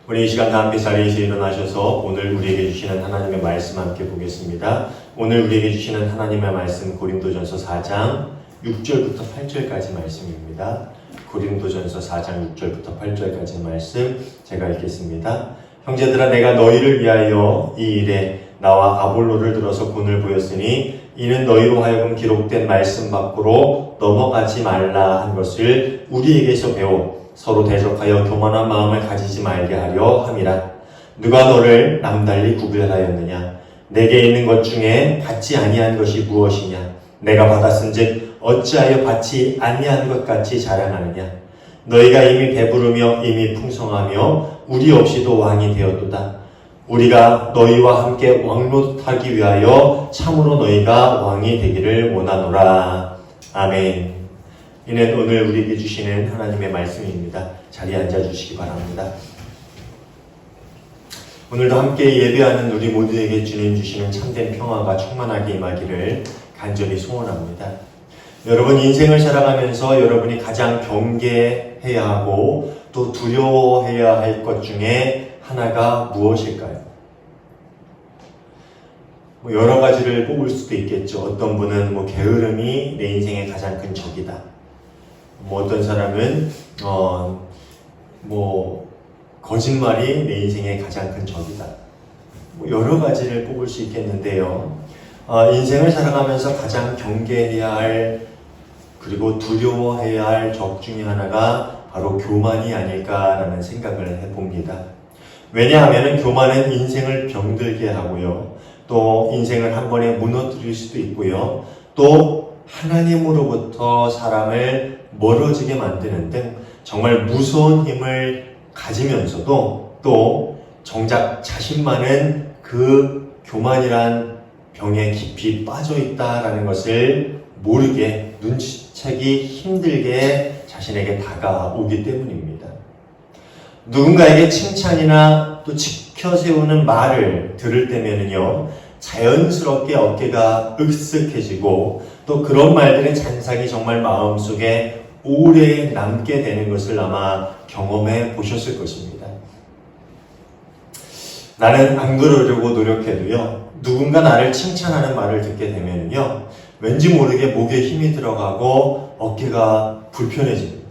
우리 이 시간 다 함께 자리에서 일어나셔서 오늘 우리에게 주시는 하나님의 말씀 함께 보겠습니다. 오늘 우리에게 주시는 하나님의 말씀 고린도전서 4장 6절부터 8절까지 말씀입니다. 고린도전서 4장 6절부터 8절까지 말씀 제가 읽겠습니다. 형제들아, 내가 너희를 위하여 이 일에 나와 아볼로를 들어서 본을 보였으니 이는 너희로 하여금 기록된 말씀 밖으로 넘어가지 말라 한 것을 우리에게서 배워 서로 대적하여 교만한 마음을 가지지 말게 하려 함이라. 누가 너를 남달리 구별하였느냐? 내게 있는 것 중에 받지 아니한 것이 무엇이냐? 내가 받았은즉 어찌하여 받지 아니한 것 같이 자랑하느냐? 너희가 이미 배부르며 이미 풍성하며 우리 없이도 왕이 되었도다. 우리가 너희와 함께 왕노릇하기 위하여 참으로 너희가 왕이 되기를 원하노라. 아멘. 이는 오늘 우리에게 주시는 하나님의 말씀입니다. 자리에 앉아주시기 바랍니다. 오늘도 함께 예배하는 우리 모두에게 주님 주시는 참된 평화가 충만하게 임하기를 간절히 소원합니다. 여러분, 인생을 살아가면서 여러분이 가장 경계해야 하고 또 두려워해야 할 것 중에 하나가 무엇일까요? 여러 가지를 뽑을 수도 있겠죠. 어떤 분은 게으름이 내 인생의 가장 큰 적이다. 어떤 사람은 거짓말이 내 인생의 가장 큰 적이다. 여러 가지를 뽑을 수 있겠는데요. 인생을 살아가면서 가장 경계해야 할 그리고 두려워해야 할 적 중에 하나가 바로 교만이 아닐까라는 생각을 해봅니다. 왜냐하면 교만은 인생을 병들게 하고요. 또 인생을 한 번에 무너뜨릴 수도 있고요. 또 하나님으로부터 사람을 멀어지게 만드는 등 정말 무서운 힘을 가지면서도 또 정작 자신만은 그 교만이란 병에 깊이 빠져 있다라는 것을 모르게 눈치채기 힘들게 자신에게 다가오기 때문입니다. 누군가에게 칭찬이나 또 지켜 세우는 말을 들을 때면은요, 자연스럽게 어깨가 으쓱해지고 또 그런 말들의 잔상이 정말 마음속에 오래 남게 되는 것을 아마 경험해 보셨을 것입니다. 나는 안 그러려고 노력해도요, 누군가 나를 칭찬하는 말을 듣게 되면요, 왠지 모르게 목에 힘이 들어가고 어깨가 불편해집니다.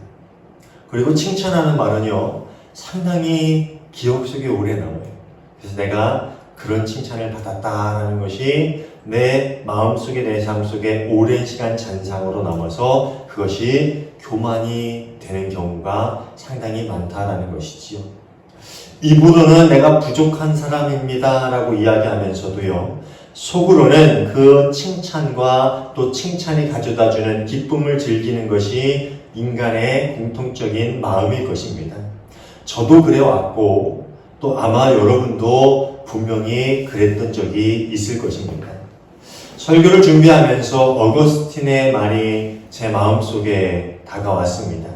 그리고 칭찬하는 말은요, 상당히 기억 속에 오래 남아요. 그래서 내가 그런 칭찬을 받았다라는 것이 내 마음속에, 내 삶 속에 오랜 시간 잔상으로 남아서 그것이 교만이 되는 경우가 상당히 많다라는 것이지요. 입으로는 내가 부족한 사람입니다 라고 이야기하면서도요, 속으로는 그 칭찬과 또 칭찬이 가져다주는 기쁨을 즐기는 것이 인간의 공통적인 마음일 것입니다. 저도 그래왔고 또 아마 여러분도 분명히 그랬던 적이 있을 것입니다. 설교를 준비하면서 어거스틴의 말이 제 마음속에 다가왔습니다.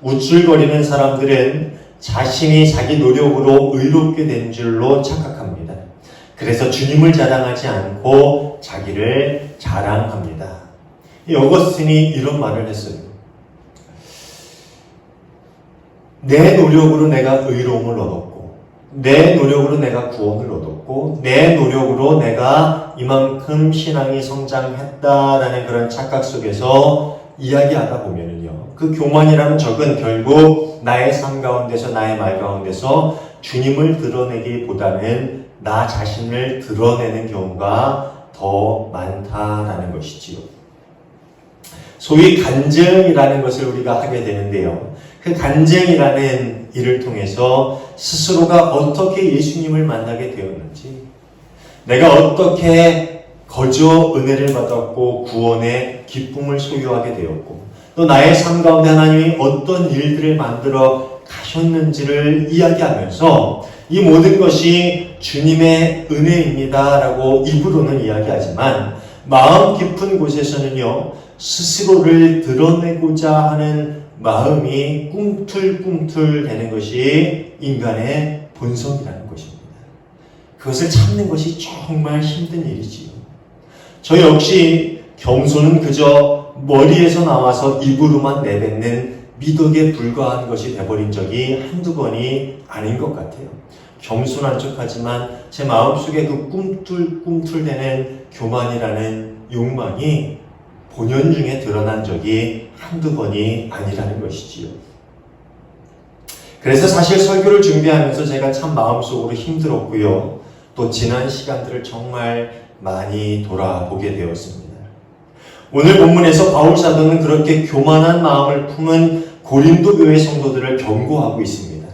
우쭐거리는 사람들은 자신이 자기 노력으로 의롭게 된 줄로 착각합니다. 그래서 주님을 자랑하지 않고 자기를 자랑합니다. 이 어거스틴이 이런 말을 했어요. 내 노력으로 내가 의로움을 얻었고, 내 노력으로 내가 구원을 얻었고, 내 노력으로 내가 이만큼 신앙이 성장했다라는 그런 착각 속에서 이야기하다 보면은요, 그 교만이라는 적은 결국 나의 삶 가운데서, 나의 말 가운데서 주님을 드러내기보다는 나 자신을 드러내는 경우가 더 많다라는 것이지요. 소위 간증이라는 것을 우리가 하게 되는데요. 그 간증이라는 일을 통해서 스스로가 어떻게 예수님을 만나게 되었는지, 내가 어떻게 거저 은혜를 받았고 구원의 기쁨을 소유하게 되었고, 또 나의 삶 가운데 하나님이 어떤 일들을 만들어 가셨는지를 이야기하면서 이 모든 것이 주님의 은혜입니다라고 입으로는 이야기하지만 마음 깊은 곳에서는요, 스스로를 드러내고자 하는 마음이 꿈틀꿈틀 되는 것이 인간의 본성이라는 것입니다. 그것을 참는 것이 정말 힘든 일이지요. 저 역시 겸손은 그저 머리에서 나와서 입으로만 내뱉는 미덕에 불과한 것이 돼버린 적이 한두 번이 아닌 것 같아요. 겸손한 척하지만 제 마음속에 그 꿈틀꿈틀대는 교만이라는 욕망이 본연 중에 드러난 적이 한두 번이 아니라는 것이지요. 그래서 사실 설교를 준비하면서 제가 참 마음속으로 힘들었고요. 또 지난 시간들을 정말 많이 돌아보게 되었습니다. 오늘 본문에서 바울 사도는 그렇게 교만한 마음을 품은 고린도 교회 성도들을 경고하고 있습니다.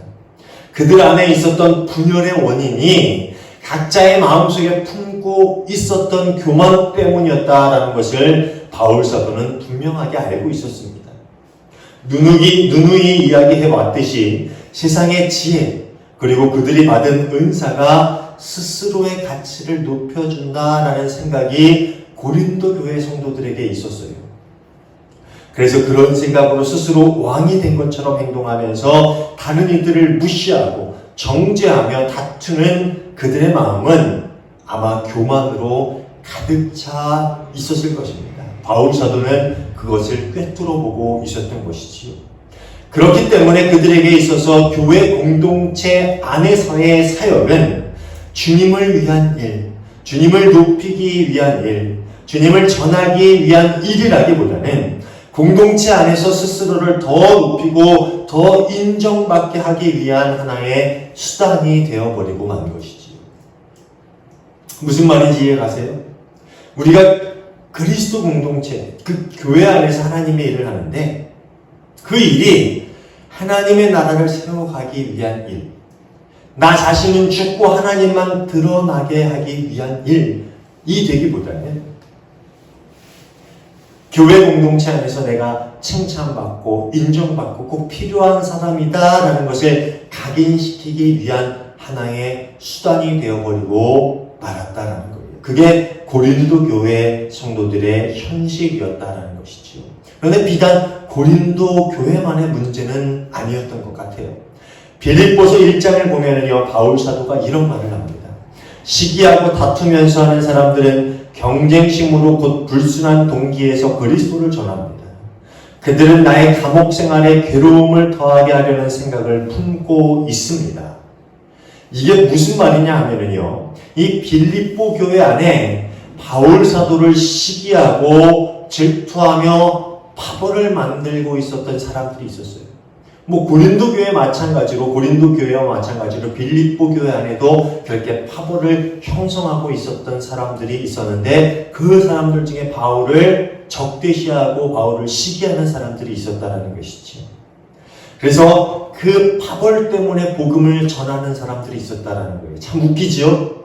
그들 안에 있었던 분열의 원인이 각자의 마음속에 품고 있었던 교만 때문이었다라는 것을 바울 사도는 분명하게 알고 있었습니다. 누누이 이야기해 왔듯이 세상의 지혜 그리고 그들이 받은 은사가 스스로의 가치를 높여준다라는 생각이 고린도 교회 성도들에게 있었어요. 그래서 그런 생각으로 스스로 왕이 된 것처럼 행동하면서 다른 이들을 무시하고 정죄하며 다투는 그들의 마음은 아마 교만으로 가득 차 있었을 것입니다. 바울 사도는 그것을 꿰뚫어 보고 있었던 것이지요. 그렇기 때문에 그들에게 있어서 교회 공동체 안에서의 사역은 주님을 위한 일, 주님을 높이기 위한 일, 주님을 전하기 위한 일이라기보다는 공동체 안에서 스스로를 더 높이고 더 인정받게 하기 위한 하나의 수단이 되어버리고 만 것이지요. 무슨 말인지 이해가세요? 우리가 그리스도 공동체, 그 교회 안에서 하나님의 일을 하는데 그 일이 하나님의 나라를 세워가기 위한 일, 나 자신은 죽고 하나님만 드러나게 하기 위한 일이 되기보다는 교회 공동체 안에서 내가 칭찬받고 인정받고 꼭 필요한 사람이다라는 것을 각인시키기 위한 하나의 수단이 되어버리고 말았다라는 거예요. 그게 고린도 교회 성도들의 현실이었다라는 것이지요. 그런데 비단 고린도 교회만의 문제는 아니었던 것 같아요. 빌립보서 1장을 보면은요, 바울 사도가 이런 말을 합니다. 시기하고 다투면서 하는 사람들은 경쟁심으로 곧 불순한 동기에서 그리스도를 전합니다. 그들은 나의 감옥 생활에 괴로움을 더하게 하려는 생각을 품고 있습니다. 이게 무슨 말이냐 하면은요, 이 빌립보 교회 안에 바울 사도를 시기하고 질투하며 파벌을 만들고 있었던 사람들이 있었어요. 고린도 교회와 마찬가지로 빌립보 교회 안에도 그렇게 파벌을 형성하고 있었던 사람들이 있었는데 그 사람들 중에 바울을 적대시하고 바울을 시기하는 사람들이 있었다는 것이죠. 그래서 그 파벌 때문에 복음을 전하는 사람들이 있었다는 거예요. 참 웃기지요?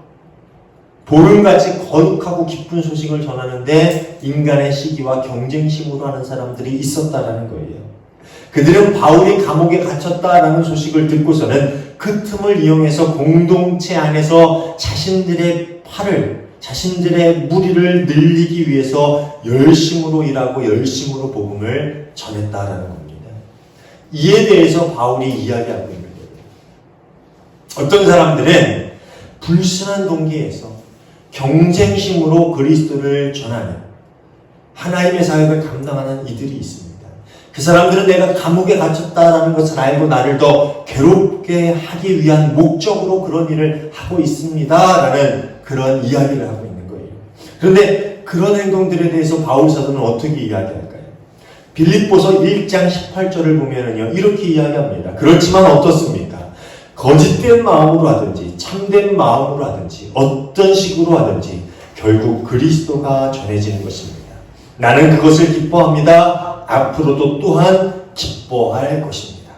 보름같이 거룩하고 기쁜 소식을 전하는데 인간의 시기와 경쟁심으로 하는 사람들이 있었다는 거예요. 그들은 바울이 감옥에 갇혔다라는 소식을 듣고서는 그 틈을 이용해서 공동체 안에서 자신들의 무리를 늘리기 위해서 열심으로 일하고 열심으로 복음을 전했다라는 겁니다. 이에 대해서 바울이 이야기하고 있는 거예요. 어떤 사람들은 불순한 동기에서 경쟁심으로 그리스도를 전하는 하나님의 사역을 감당하는 이들이 있습니다. 그 사람들은 내가 감옥에 갇혔다라는 것을 알고 나를 더 괴롭게 하기 위한 목적으로 그런 일을 하고 있습니다라는 그런 이야기를 하고 있는 거예요. 그런데 그런 행동들에 대해서 바울 사도는 어떻게 이야기할까요? 빌립보서 1장 18절을 보면은요, 이렇게 이야기합니다. 그렇지만 어떻습니까? 거짓된 마음으로 하든지 참된 마음으로 하든지 어떤 식으로 하든지 결국 그리스도가 전해지는 것입니다. 나는 그것을 기뻐합니다. 앞으로도 또한 기뻐할 것입니다.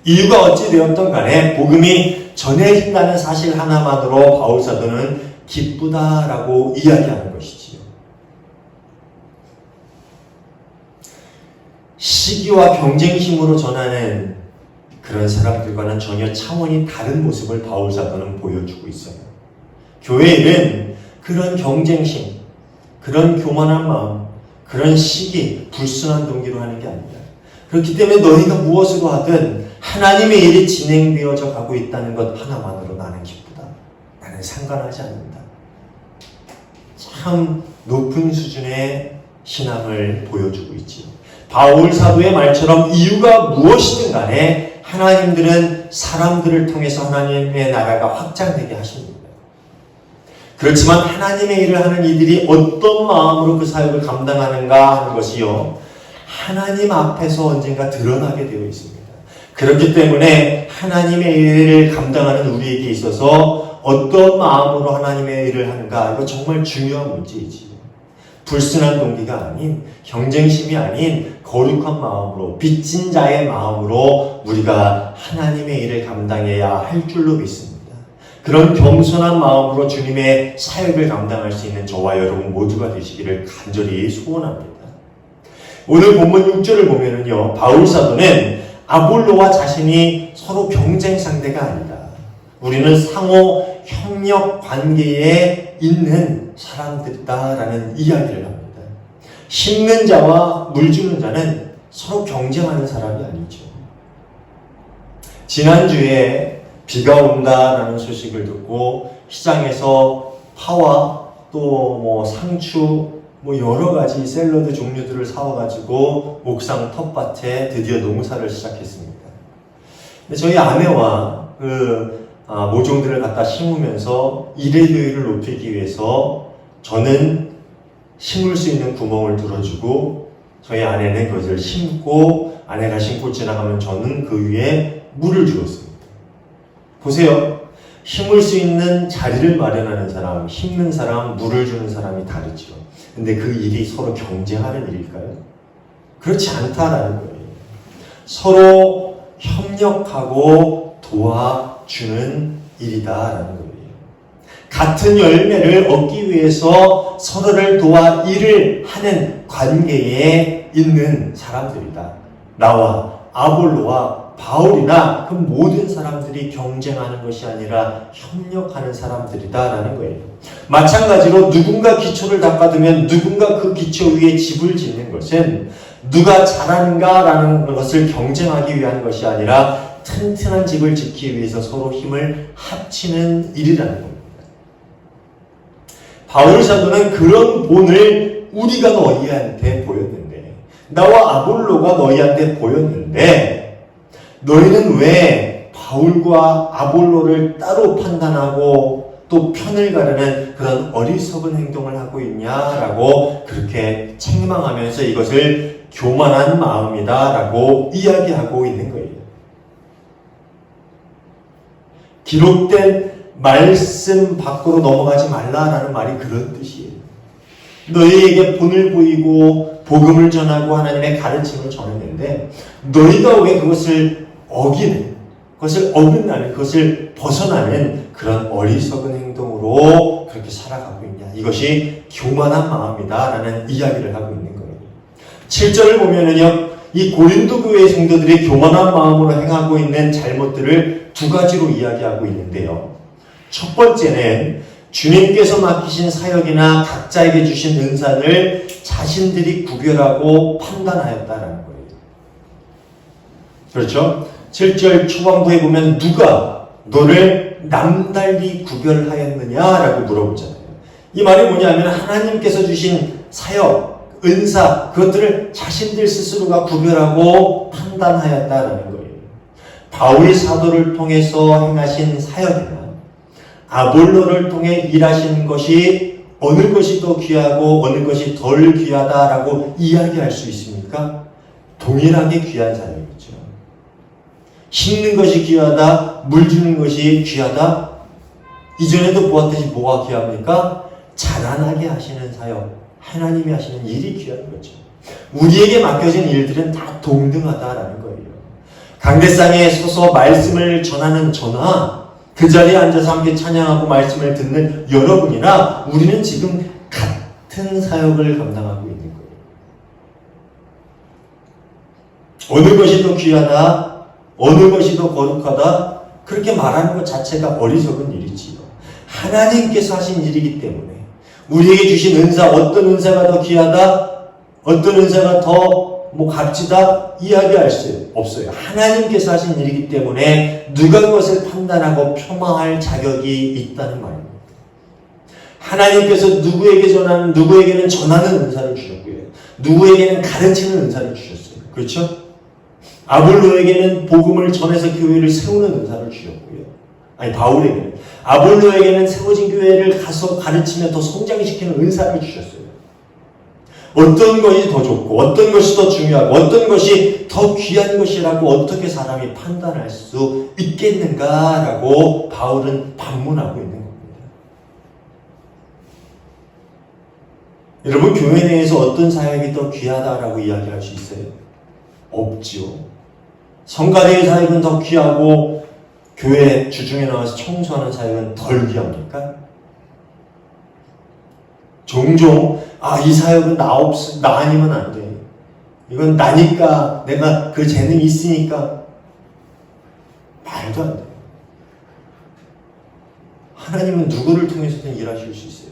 이유가 어찌 되었던 간에 복음이 전해진다는 사실 하나만으로 바울 사도는 기쁘다라고 이야기하는 것이지요. 시기와 경쟁심으로 전하는 그런 사람들과는 전혀 차원이 다른 모습을 바울 사도는 보여주고 있어요. 교회는 그런 경쟁심, 그런 교만한 마음, 그런 시기, 불순한 동기로 하는 게 아닙니다. 그렇기 때문에 너희가 무엇으로 하든 하나님의 일이 진행되어져 가고 있다는 것 하나만으로 나는 기쁘다. 나는 상관하지 않는다. 참 높은 수준의 신앙을 보여주고 있지요. 바울 사도의 말처럼 이유가 무엇이든 간에 하나님들은 사람들을 통해서 하나님의 나라가 확장되게 하십니다. 그렇지만 하나님의 일을 하는 이들이 어떤 마음으로 그 사역을 감당하는가 하는 것이요, 하나님 앞에서 언젠가 드러나게 되어 있습니다. 그렇기 때문에 하나님의 일을 감당하는 우리에게 있어서 어떤 마음으로 하나님의 일을 하는가, 이거 정말 중요한 문제이지. 불순한 동기가 아닌, 경쟁심이 아닌 거룩한 마음으로, 빚진 자의 마음으로 우리가 하나님의 일을 감당해야 할 줄로 믿습니다. 그런 겸손한 마음으로 주님의 사역을 감당할 수 있는 저와 여러분 모두가 되시기를 간절히 소원합니다. 오늘 본문 6절을 보면은요, 바울 사도는 아볼로와 자신이 서로 경쟁 상대가 아니다. 우리는 상호 협력 관계에 있는 사람들이다라는 이야기를 합니다. 심는 자와 물 주는 자는 서로 경쟁하는 사람이 아니죠. 지난주에 비가 온다라는 소식을 듣고 시장에서 파와 또 상추 여러 가지 샐러드 종류들을 사와가지고 옥상 텃밭에 드디어 농사를 시작했습니다. 근데 저희 아내와 모종들을 갖다 심으면서 일회효율을 높이기 위해서 저는 심을 수 있는 구멍을 뚫어주고 저희 아내는 그것을 심고, 아내가 심고 지나가면 저는 그 위에 물을 주었습니다. 보세요. 심을 수 있는 자리를 마련하는 사람, 심는 사람, 물을 주는 사람이 다르죠. 근데 그 일이 서로 경쟁하는 일일까요? 그렇지 않다라는 거예요. 서로 협력하고 도와주는 일이다라는 거예요. 같은 열매를 얻기 위해서 서로를 도와 일을 하는 관계에 있는 사람들이다. 나와 아볼로와 바울이나 그 모든 사람들이 경쟁하는 것이 아니라 협력하는 사람들이다라는 거예요. 마찬가지로 누군가 기초를 닦아두면 누군가 그 기초 위에 집을 짓는 것은 누가 잘하는가라는 것을 경쟁하기 위한 것이 아니라 튼튼한 집을 짓기 위해서 서로 힘을 합치는 일이라는 겁니다. 바울 사도는 그런 본을 우리가 너희한테 보였는데, 나와 아볼로가 너희한테 보였는데, 너희는 왜 바울과 아볼로를 따로 판단하고 또 편을 가르는 그런 어리석은 행동을 하고 있냐라고 그렇게 책망하면서 이것을 교만한 마음이다라고 이야기하고 있는 거예요. 기록된 말씀 밖으로 넘어가지 말라라는 말이 그런 뜻이에요. 너희에게 본을 보이고 복음을 전하고 하나님의 가르침을 전했는데 너희가 왜 그것을 어기는, 그것을 어긋나는, 그것을 벗어나는 그런 어리석은 행동으로 그렇게 살아가고 있냐. 이것이 교만한 마음이다라는 이야기를 하고 있는 거예요. 7절을 보면은요, 이 고린도 교회 성도들이 교만한 마음으로 행하고 있는 잘못들을 두 가지로 이야기하고 있는데요. 첫 번째는 주님께서 맡기신 사역이나 각자에게 주신 은사를 자신들이 구별하고 판단하였다라는 거예요. 그렇죠? 7절 초반부에 보면 누가 너를 남달리 구별하였느냐라고 물어보잖아요. 이 말이 뭐냐면 하나님께서 주신 사역, 은사, 그것들을 자신들 스스로가 구별하고 판단하였다라는 거예요. 바울 사도를 통해서 행하신 사역이나 아볼로를 통해 일하시는 것이 어느 것이 더 귀하고 어느 것이 덜 귀하다라고 이야기할 수 있습니까? 동일하게 귀한 사역이죠. 심는 것이 귀하다, 물 주는 것이 귀하다. 이전에도 보았듯이 뭐가 귀합니까? 자라나게 하시는 사역, 하나님이 하시는 일이 귀한 거죠. 우리에게 맡겨진 일들은 다 동등하다라는 거예요. 강대상에 서서 말씀을 전하는 저나 그 자리에 앉아서 함께 찬양하고 말씀을 듣는 여러분이나 우리는 지금 같은 사역을 감당하고 있는 거예요. 어느 것이 더 귀하다, 어느 것이 더 거룩하다, 그렇게 말하는 것 자체가 어리석은 일이지요. 하나님께서 하신 일이기 때문에 우리에게 주신 은사, 어떤 은사가 더 귀하다, 어떤 은사가 더 값지다 이야기할 수 없어요. 하나님께서 하신 일이기 때문에 누가 그것을 판단하고 폄하할 자격이 있다는 말입니다. 하나님께서 누구에게는 전하는 은사를 주셨고요. 누구에게는 가르치는 은사를 주셨어요. 그렇죠? 아볼로에게는 복음을 전해서 교회를 세우는 은사를 주셨고요. 아니, 바울에게는. 아볼로에게는 세워진 교회를 가서 가르치며 더 성장시키는 은사를 주셨어요. 어떤 것이 더 좋고 어떤 것이 더 중요하고 어떤 것이 더 귀한 것이라고 어떻게 사람이 판단할 수 있겠는가라고 바울은 반문하고 있는 겁니다. 여러분, 교회 내에서 어떤 사역이 더 귀하다라고 이야기할 수 있어요? 없지요. 성가대의 사역은 더 귀하고 교회 주중에 나와서 청소하는 사역은 덜 귀합니까? 종종 이 사역은 나 아니면 안 돼. 이건 나니까, 내가 그 재능이 있으니까. 말도 안 돼. 하나님은 누구를 통해서든 일하실 수 있어요.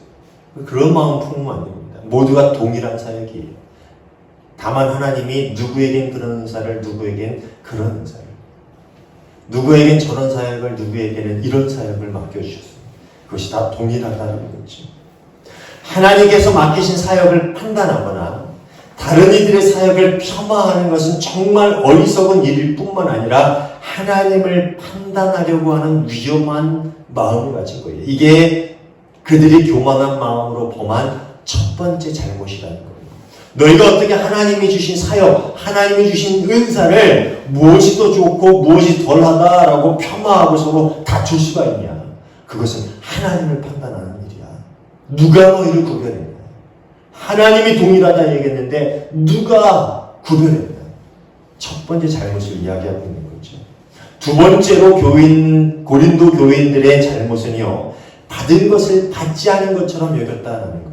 그런 마음 품으면 안 됩니다. 모두가 동일한 사역이에요. 다만 하나님이 누구에겐 그런 은사를, 누구에겐 그런 은사를, 누구에겐 저런 사역을, 누구에게는 이런 사역을 맡겨주셨어요. 그것이 다 동일하다는 거죠. 하나님께서 맡기신 사역을 판단하거나 다른 이들의 사역을 폄하하는 것은 정말 어리석은 일일 뿐만 아니라 하나님을 판단하려고 하는 위험한 마음을 가진 거예요. 이게 그들이 교만한 마음으로 범한 첫 번째 잘못이라는 거예요. 너희가 어떻게 하나님이 주신 사역, 하나님이 주신 은사를 무엇이 더 좋고 무엇이 덜하다라고 폄하하고 서로 다툴 수가 있냐. 그것은 하나님을 판단하는 일이야. 누가 너희를 구별했냐. 하나님이 동일하다 얘기했는데 누가 구별했냐. 첫 번째 잘못을 이야기하고 있는 거죠. 두 번째로 고린도 교인들의 잘못은요, 받은 것을 받지 않은 것처럼 여겼다는 거예요.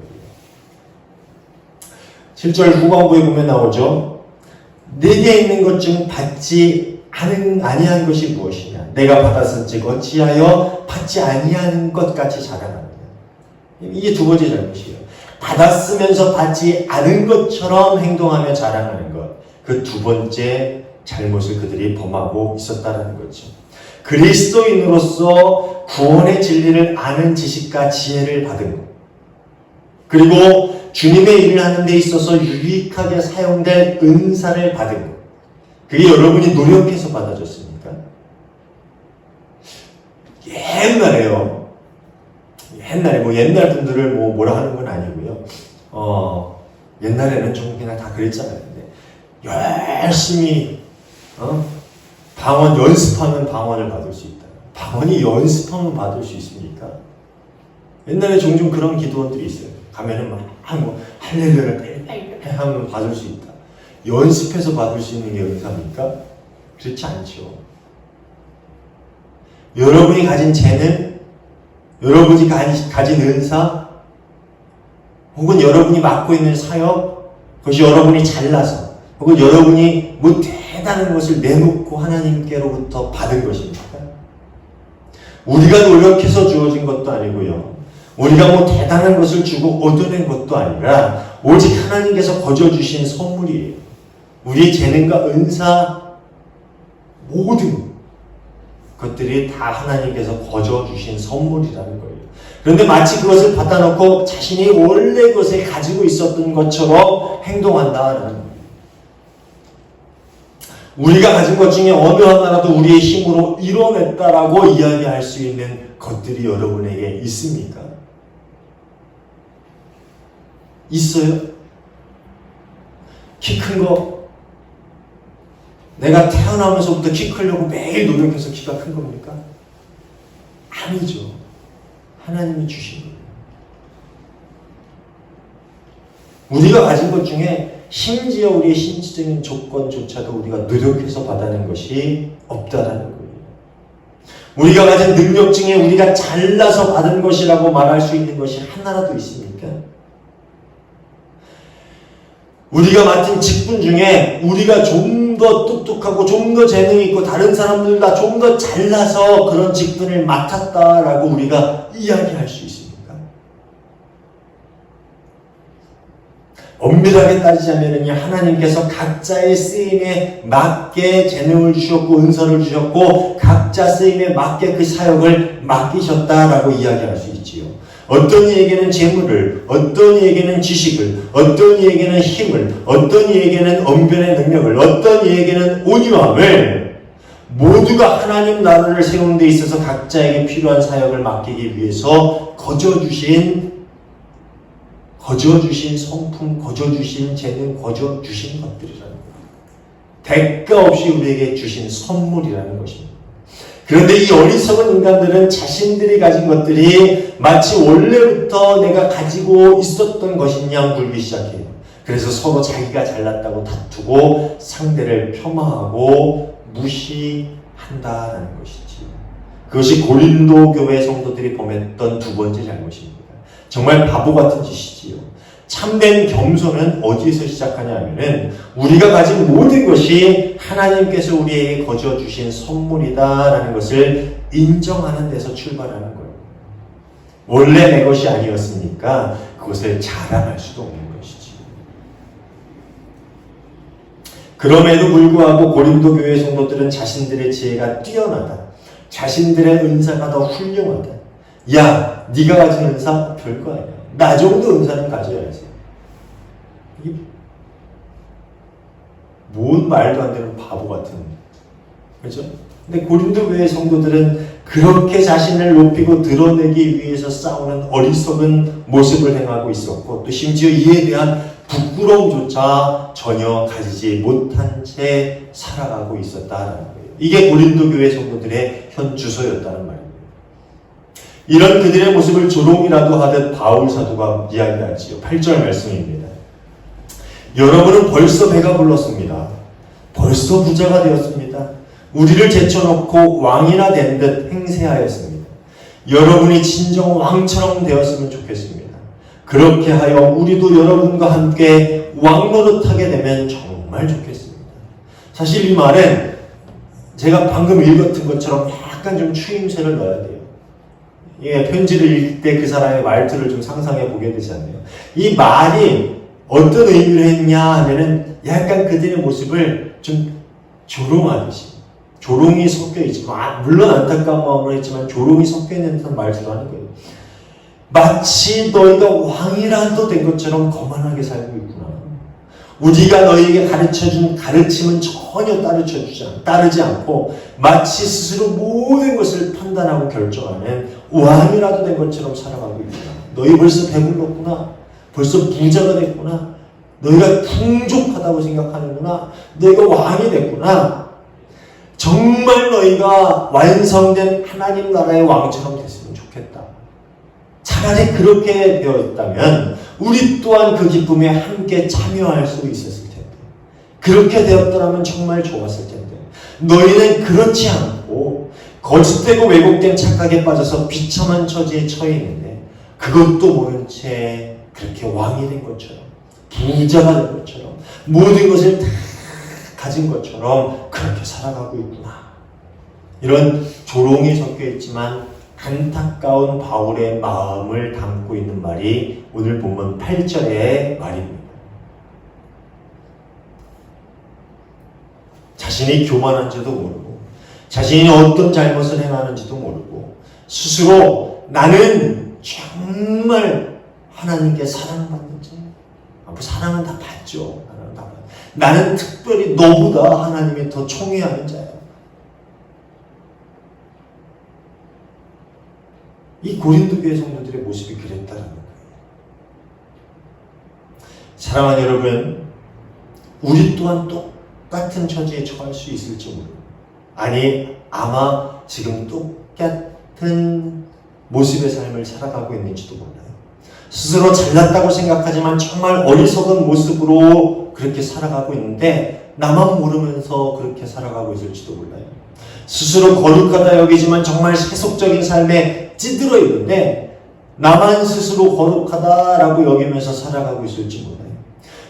7절 후반부에 보면 나오죠. 내게 있는 것 중 받지 아니한 것이 무엇이냐. 내가 받았은즉 어찌하여 받지 아니하는 것 같이 자랑하느냐. 이게 두 번째 잘못이에요. 받았으면서 받지 않은 것처럼 행동하며 자랑하는 것. 그 두 번째 잘못을 그들이 범하고 있었다는 거죠. 그리스도인으로서 구원의 진리를 아는 지식과 지혜를 받은 것. 그리고 주님의 일을 하는 데 있어서 유익하게 사용될 은사를 받은 것. 그게 여러분이 노력해서 받아줬습니까? 옛날 분들을 뭐라 하는 건 아니고요. 옛날에는 좀 그냥 다 그랬잖아요. 근데 열심히 방언 연습하면 방언을 받을 수 있다. 방언이 연습하면 받을 수 있습니까? 옛날에 종종 그런 기도원들이 있어요. 가면은 할렐루야를 하면 받을 수 있다. 연습해서 받을 수 있는 게 은사입니까? 그렇지 않죠. 여러분이 가진 재능, 여러분이 가진 은사, 혹은 여러분이 맡고 있는 사역, 그것이 여러분이 잘나서, 혹은 여러분이 대단한 것을 내놓고 하나님께로부터 받은 것입니까? 우리가 노력해서 주어진 것도 아니고요. 우리가 대단한 것을 주고 얻어낸 것도 아니라 오직 하나님께서 거저주신 선물이에요. 우리의 재능과 은사 모든 것들이 다 하나님께서 거저주신 선물이라는 거예요. 그런데 마치 그것을 받아놓고 자신이 원래 그것을 가지고 있었던 것처럼 행동한다라는 거예요. 우리가 가진 것 중에 어느 하나라도 우리의 힘으로 이뤄냈다라고 이야기할 수 있는 것들이 여러분에게 있습니까? 있어요? 키 큰 거? 내가 태어나면서부터 키 크려고 매일 노력해서 키가 큰 겁니까? 아니죠. 하나님이 주신 거예요. 우리가 가진 것 중에 심지어 우리의 신체적인 조건조차도 우리가 노력해서 받아낸 것이 없다라는 거예요. 우리가 가진 능력 중에 우리가 잘나서 받은 것이라고 말할 수 있는 것이 하나라도 있습니까? 우리가 맡은 직분 중에 우리가 좀 더 똑똑하고 좀 더 재능이 있고 다른 사람들보다 좀 더 잘나서 그런 직분을 맡았다라고 우리가 이야기할 수 있습니까? 엄밀하게 따지자면 하나님께서 각자의 쓰임에 맞게 재능을 주셨고 은사를 주셨고 각자 쓰임에 맞게 그 사역을 맡기셨다라고 이야기할 수 있지요. 어떤 이에게는 재물을, 어떤 이에게는 지식을, 어떤 이에게는 힘을, 어떤 이에게는 언변의 능력을, 어떤 이에게는 온유함을 모두가 하나님 나라를 세우는 데 있어서 각자에게 필요한 사역을 맡기기 위해서 거저주신 성품, 거저주신 재능, 거저주신 것들이라는 거예요. 대가 없이 우리에게 주신 선물이라는 것입니다. 그런데 이 어리석은 인간들은 자신들이 가진 것들이 마치 원래부터 내가 가지고 있었던 것인 양 굴기 시작해요. 그래서 서로 자기가 잘났다고 다투고 상대를 폄하하고 무시한다라는 것이지. 그것이 고린도 교회 성도들이 범했던 두 번째 잘못입니다. 정말 바보 같은 짓이지요. 참된 겸손은 어디에서 시작하냐 하면은 우리가 가진 모든 것이 하나님께서 우리에게 거저 주신 선물이다라는 것을 인정하는 데서 출발하는 거예요. 원래 내 것이 아니었으니까 그것을 자랑할 수도 없는 것이지. 그럼에도 불구하고 고린도 교회 성도들은 자신들의 지혜가 뛰어나다, 자신들의 은사가 더 훌륭하다. 야, 네가 가진 은사 별거 아니야. 나 정도 은사는 가져야지. 이게 뭔 말도 안 되는 바보 같은, 그렇죠? 근데 고린도 교회 성도들은 그렇게 자신을 높이고 드러내기 위해서 싸우는 어리석은 모습을 행하고 있었고, 또 심지어 이에 대한 부끄러움조차 전혀 가지지 못한 채 살아가고 있었다라는 거예요. 이게 고린도 교회 성도들의 현 주소였다는 말입니다. 이런 그들의 모습을 조롱이라도 하듯 바울 사도가 이야기하지요. 8절 말씀입니다. 여러분은 벌써 배가 불렀습니다. 벌써 부자가 되었습니다. 우리를 제쳐놓고 왕이나 된 듯 행세하였습니다. 여러분이 진정 왕처럼 되었으면 좋겠습니다. 그렇게 하여 우리도 여러분과 함께 왕 노릇하게 되면 정말 좋겠습니다. 사실 이 말은 제가 방금 읽었던 것처럼 약간 좀 추임새를 넣어야 돼요. 예, 편지를 읽을 때 그 사람의 말투를 좀 상상해 보게 되지 않나요? 이 말이 어떤 의미를 했냐 하면은 약간 그들의 모습을 좀 조롱하듯이, 조롱이 섞여 있지만, 물론 안타까운 마음으로 했지만 조롱이 섞여 있는 듯한 말투를 하는 거예요. 마치 너희가 왕이라도 된 것처럼 거만하게 살고 있구나. 우리가 너희에게 가르쳐준 가르침은 전혀 따르지 않고 마치 스스로 모든 것을 판단하고 결정하는 왕이라도 된 것처럼 살아가고 있구나. 너희 벌써 배불렀구나. 벌써 부자가 됐구나. 너희가 풍족하다고 생각하는구나. 너희가 왕이 됐구나. 정말 너희가 완성된 하나님 나라의 왕처럼 됐으면 좋겠다. 차라리 그렇게 되어 있다면 우리 또한 그 기쁨에 함께 참여할 수 있었을 텐데, 그렇게 되었더라면 정말 좋았을 텐데, 너희는 그렇지 않고 거짓되고 왜곡된 착각에 빠져서 비참한 처지에 처해 있는데, 그것도 모른 채 그렇게 왕이 된 것처럼, 부자가 된 것처럼, 모든 것을 다 가진 것처럼 그렇게 살아가고 있구나. 이런 조롱이 섞여 있지만 안타까운 바울의 마음을 담고 있는 말이 오늘 본문 8절의 말입니다. 자신이 교만한지도 모르고, 자신이 어떤 잘못을 행하는지도 모르고, 스스로 나는 정말 하나님께 사랑받는 자야. 사랑은 다 받죠. 나는 특별히 너보다 하나님이 더 총애하는 자야. 이 고린도 교회 성도들의 모습이 그랬다는 거예요. 사랑하는 여러분, 우리 또한 똑같은 처지에 처할 수 있을지 모릅니다. 아니, 아마 지금 똑같은 모습의 삶을 살아가고 있는지도 몰라요. 스스로 잘났다고 생각하지만 정말 어리석은 모습으로 그렇게 살아가고 있는데 나만 모르면서 그렇게 살아가고 있을지도 몰라요. 스스로 거룩하다 여기지만 정말 세속적인 삶에 찌들어 있는데 나만 스스로 거룩하다라고 여기면서 살아가고 있을지 몰라요.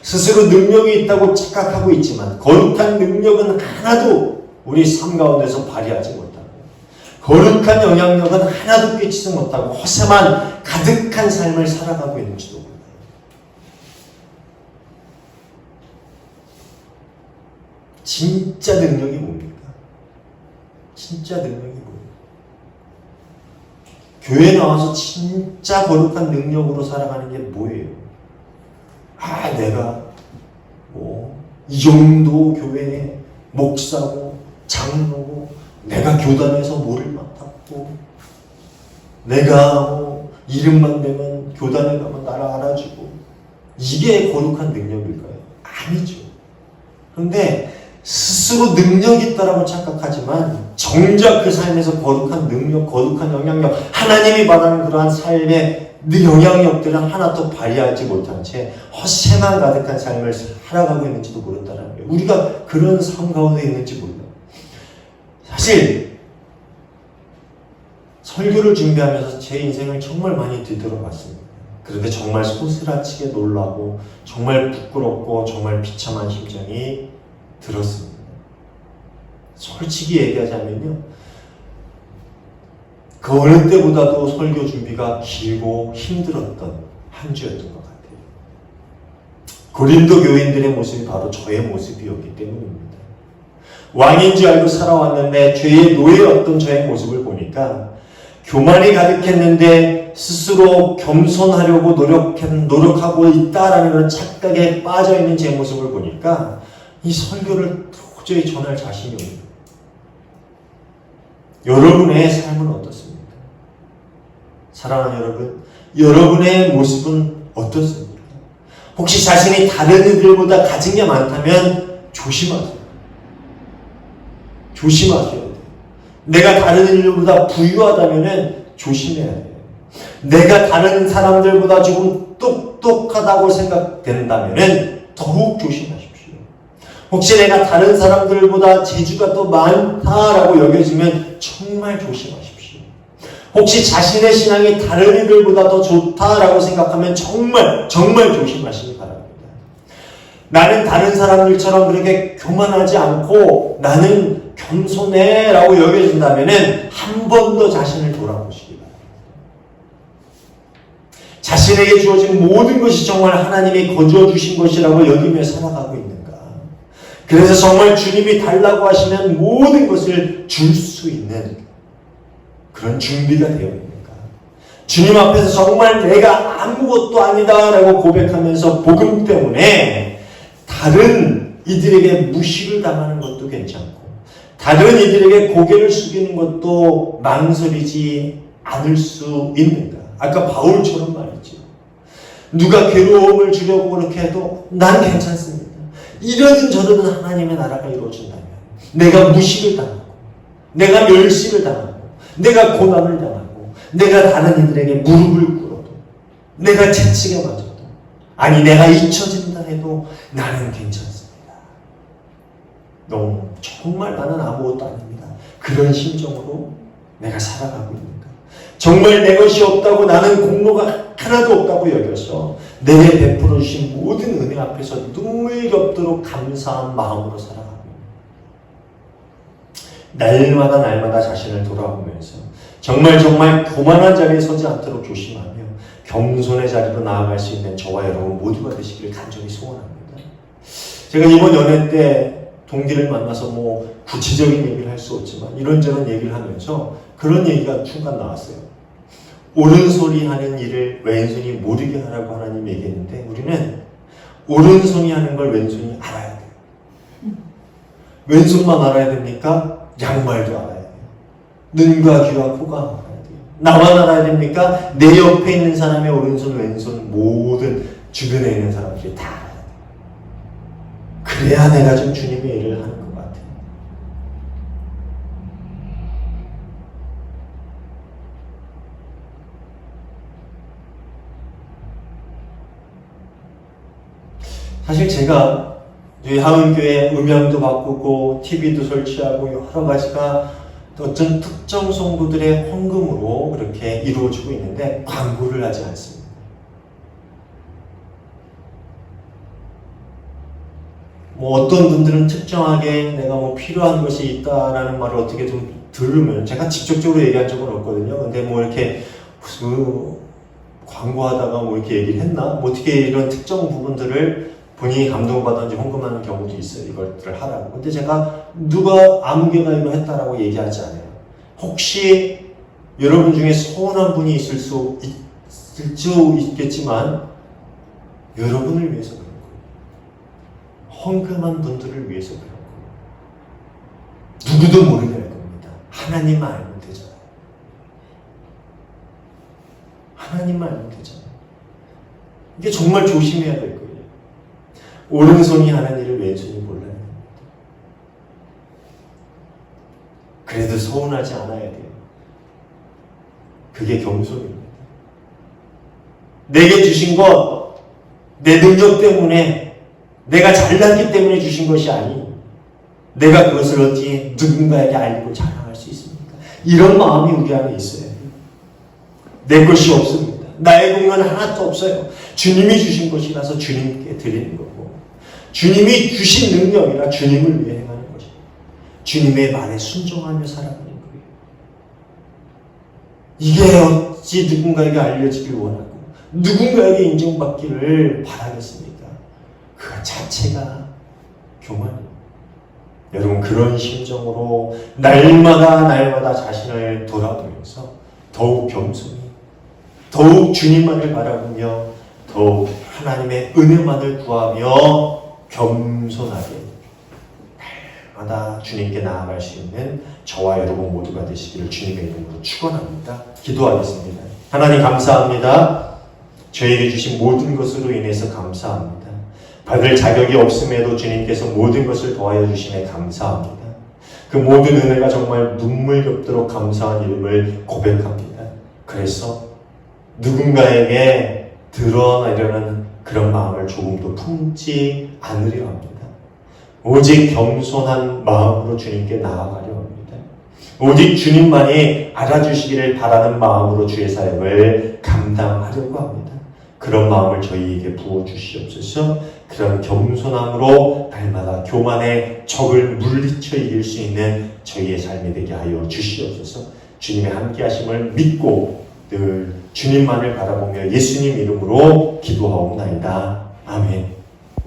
스스로 능력이 있다고 착각하고 있지만 거룩한 능력은 하나도 우리 삶 가운데서 발휘하지 못하고, 거룩한 영향력은 하나도 끼치지 못하고 허세만 가득한 삶을 살아가고 있는지도 몰라요. 진짜 능력이 뭡니까? 진짜 능력이 뭡니까? 교회 나와서 진짜 거룩한 능력으로 살아가는 게 뭐예요? 내가 이 정도 교회의 목사고 장로고 내가 교단에서 뭐를 맡았고 내가 이름만 되면 교단에 가면 나를 알아주고 이게 거룩한 능력일까요? 아니죠. 그런데 스스로 능력이 있다라고 착각하지만 정작 그 삶에서 거룩한 능력, 거룩한 영향력, 하나님이 말하는 그러한 삶의 영향력들은 하나도 발휘하지 못한 채 허세만 가득한 삶을 살아가고 있는지도 모른다는 거예요. 우리가 그런 삶 가운데 있는지 몰라요. 사실 설교를 준비하면서 제 인생을 정말 많이 뒤돌아봤습니다. 그런데 정말 소스라치게 놀라고 정말 부끄럽고 정말 비참한 심정이 들었습니다. 솔직히 얘기하자면요, 그 어느 때보다도 설교 준비가 길고 힘들었던 한 주였던 것 같아요. 고린도 교인들의 모습이 바로 저의 모습이었기 때문입니다. 왕인 줄 알고 살아왔는데 죄의 노예였던 저의 모습을 보니까 교만이 가득했는데 스스로 겸손하려고 노력하고 있다라는 그런 착각에 빠져있는 제 모습을 보니까 이 설교를 도저히 전할 자신이 없는. 여러분의 삶은 어떻습니까? 사랑하는 여러분, 여러분의 모습은 어떻습니까? 혹시 자신이 다른 이들보다 가진 게 많다면 조심하세요. 조심하셔야 돼요. 내가 다른 이들보다 부유하다면 조심해야 돼요. 내가 다른 사람들보다 조금 똑똑하다고 생각된다면 더욱 조심하십시오. 혹시 내가 다른 사람들보다 재주가 또 많다라고 여겨지면 정말 조심하십시오. 혹시 자신의 신앙이 다른 이들보다 더 좋다라고 생각하면 정말 조심하시기 바랍니다. 나는 다른 사람들처럼 그렇게 교만하지 않고 나는 겸손해라고 여겨진다면 한 번 더 자신을 돌아보시기 바랍니다. 자신에게 주어진 모든 것이 정말 하나님이 거두어 주신 것이라고 여기며 살아가고 있는가? 그래서 정말 주님이 달라고 하시면 모든 것을 줄 수 있는 그런 준비가 되어 있는가? 주님 앞에서 정말 내가 아무것도 아니다라고 고백하면서 복음 때문에 다른 이들에게 무시를 당하는 것도 괜찮고 다른 이들에게 고개를 숙이는 것도 망설이지 않을 수 있는가? 아까 바울처럼 말이죠. 누가 괴로움을 주려고 그렇게 해도 난 괜찮습니다. 이러든 저러든 하나님의 나라가 이루어진다면 내가 무시를 당하고 내가 멸시를 당하고 내가 고난을 당하고 내가 다른 이들에게 무릎을 꿇어도 내가 채찍에 맞아도 아니 내가 잊혀진다 해도 나는 괜찮습니다. 너무 정말 나는 아무것도 아닙니다. 그런 심정으로 내가 살아가고 있는가? 정말 내 것이 없다고 나는 공로가 하나도 없다고 여겨서 내게 베풀어 주신 모든 은혜 앞에서 눈물 겹도록 감사한 마음으로 살아가고 날마다 자신을 돌아보면서 정말 교만한 자리에 서지 않도록 조심하며 겸손의 자리로 나아갈 수 있는 저와 여러분 모두가 되시기를 간절히 소원합니다. 제가 이번 연회 때 동기를 만나서 구체적인 얘기를 할 수 없지만 이런저런 얘기를 하면서 그런 얘기가 순간 나왔어요. 오른손이 하는 일을 왼손이 모르게 하라고 하나님 얘기했는데 우리는 오른손이 하는 걸 왼손이 알아야 돼요. 왼손만 알아야 됩니까? 양말도 알아야 돼요. 눈과 귀와 코가 알아야 돼요. 나만 알아야 됩니까? 내 옆에 있는 사람의 오른손 왼손 모든 주변에 있는 사람들이 다 알아야 돼요. 그래야 내가 좀 주님의 일을 하는 것 같아요. 사실 제가 저희 하은교회 음향도 바꾸고 TV도 설치하고 여러 가지가 어떤 특정 성도들의 헌금으로 그렇게 이루어지고 있는데 광고를 하지 않습니다. 어떤 분들은 특정하게 내가 필요한 것이 있다라는 말을 어떻게 좀 들으면 제가 직접적으로 얘기한 적은 없거든요. 근데 이렇게 광고하다가 이렇게 얘기를 했나? 어떻게 이런 특정 부분들을 본인이 감동받았는지 헌금하는 경우도 있어요. 이것들을 하라고. 근데 제가 누가 아무개가 이거 했다라고 얘기하지 않아요. 혹시 여러분 중에 서운한 분이 있을 수 있겠지만 여러분을 위해서 그런 거예요. 헝금한 분들을 위해서 그런 거예요. 누구도 모르게 할 겁니다. 하나님만 알면 되잖아요. 하나님만 알면 되잖아요. 이게 정말 조심해야 될 거예요. 오른손이 하는 일을 왼손이 몰라야 됩니다. 그래도 서운하지 않아야 돼요. 그게 겸손입니다. 내게 주신 것, 내 능력 때문에, 내가 잘났기 때문에 주신 것이 아니, 내가 그것을 어찌 누군가에게 알리고 자랑할 수 있습니까? 이런 마음이 우리 안에 있어야 돼요. 내 것이 없습니다. 나의 공은 하나도 없어요. 주님이 주신 것이라서 주님께 드리는 거고, 주님이 주신 능력이라 주님을 위해 행하는 것입니다. 주님의 말에 순종하며 살아가는 거예요. 이게 어찌 누군가에게 알려지길 원하고 누군가에게 인정받기를 바라겠습니까? 그 자체가 교만입니다. 여러분, 그런 심정으로 날마다 자신을 돌아보면서 더욱 겸손히, 더욱 주님만을 바라보며 더욱 하나님의 은혜만을 구하며 겸손하게 날마다 주님께 나아갈 수 있는 저와 여러분 모두가 되시기를 주님의 이름으로 축원합니다. 기도하겠습니다. 하나님 감사합니다. 저에게 주신 모든 것으로 인해서 감사합니다. 받을 자격이 없음에도 주님께서 모든 것을 더하여 주심에 감사합니다. 그 모든 은혜가 정말 눈물겹도록 감사한 이름을 고백합니다. 그래서 누군가에게 드러나려는 그런 마음을 조금도 품지 않으려 합니다. 오직 겸손한 마음으로 주님께 나아가려 합니다. 오직 주님만이 알아주시기를 바라는 마음으로 주의 사역을 감당하려고 합니다. 그런 마음을 저희에게 부어주시옵소서. 그런 겸손함으로 날마다 교만의 적을 물리쳐 이길 수 있는 저희의 삶이 되게 하여 주시옵소서. 주님의 함께하심을 믿고 늘 주님만을 바라보며 예수님 이름으로 기도하옵나이다. 아멘.